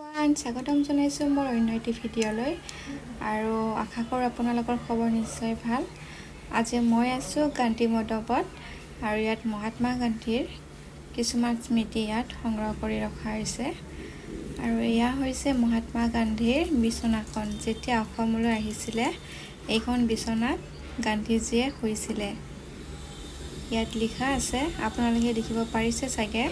everyone, স্বাগতম জনাইছো মোৰ অন্য এটি ভিডিঅ'লৈ আৰু আশা কৰোঁ আপোনালোকৰ খবৰ নিশ্চয় ভাল। আজি মই আছো গান্ধী মণ্ডপত আৰু ইয়াত মহাত্মা গান্ধীৰ কিছুমান স্মৃতি ইয়াত সংগ্ৰহ কৰি ৰখা হৈছে আৰু এয়া হৈছে মহাত্মা গান্ধীৰ বিচনাখন। যেতিয়া অসমলৈ আহিছিলে এইখন বিচনাত গান্ধীজীয়ে শুইছিলে। ইয়াত লিখা আছে, আপোনালোকে দেখিব পাৰিছে চাগে।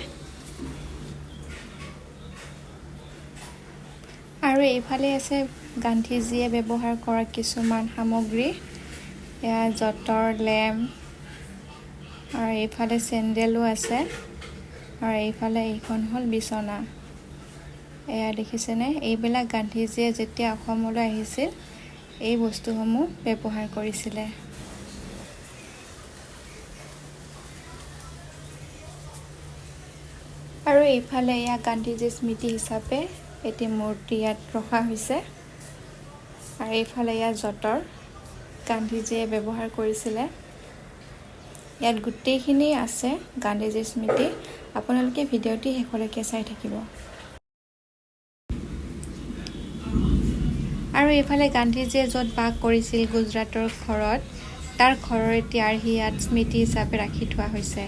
আৰু এইফালে আছে গান্ধীজীয়ে ব্যৱহাৰ কৰা কিছুমান সামগ্ৰী, এয়া যঁতৰ, লেম্প, আৰু এইফালে চেণ্ডেলো আছে আৰু এইফালে এইখন হ'ল বিচনা। এয়া দেখিছেনে, এইবিলাক গান্ধীজীয়ে যেতিয়া অসমলৈ আহিছিল এই বস্তুসমূহ ব্যৱহাৰ কৰিছিলে। আৰু এইফালে এয়া গান্ধীজীৰ স্মৃতি হিচাপে এটি মূৰ্তি ইয়াত ৰখা হৈছে আৰু এইফালে এয়া যঁতৰ গান্ধীজীয়ে ব্যৱহাৰ কৰিছিলে। ইয়াত গোটেইখিনি আছে গান্ধীজীৰ স্মৃতি। আপোনালোকে ভিডিঅ'টি শেষলৈকে চাই থাকিব। আৰু এইফালে গান্ধীজীয়ে য'ত বাস কৰিছিল গুজৰাটৰ ঘৰত, তাৰ ঘৰৰ এতিয়া আৰ্হি ইয়াত স্মৃতি হিচাপে ৰাখি থোৱা হৈছে।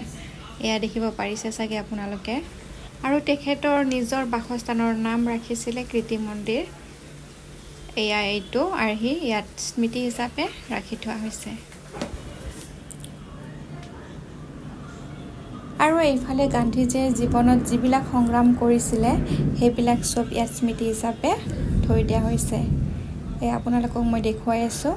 এয়া দেখিব পাৰিছে চাগে আপোনালোকে। আৰু তেখেতৰ নিজৰ বাসস্থানৰ নাম ৰাখিছিলে কীৰ্তি মন্দিৰ। এয়া এইটো আৰ্হি ইয়াত স্মৃতি হিচাপে ৰাখি থোৱা হৈছে। আৰু এইফালে গান্ধীজীয়ে জীৱনত যিবিলাক সংগ্ৰাম কৰিছিলে সেইবিলাক চব ইয়াত স্মৃতি হিচাপে থৈ দিয়া হৈছে। এয়া আপোনালোকক মই দেখুৱাই আছোঁ।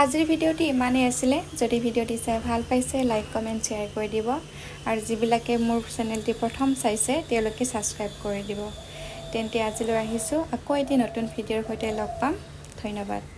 আজিৰ ভিডিঅ'টি ইমানেই আছিলে। যদি ভিডিঅ'টি চাই ভাল পাইছে লাইক, কমেণ্ট, শ্বেয়াৰ কৰি দিব আৰু যিবিলাকে মোৰ চেনেলটি প্ৰথম চাইছে তেওঁলোকে ছাবস্ক্ৰাইব কৰি দিব। তেন্তে আজিলৈ আহিছোঁ, আকৌ এটি নতুন ভিডিঅ'ৰ সৈতে লগ পাম। ধন্যবাদ।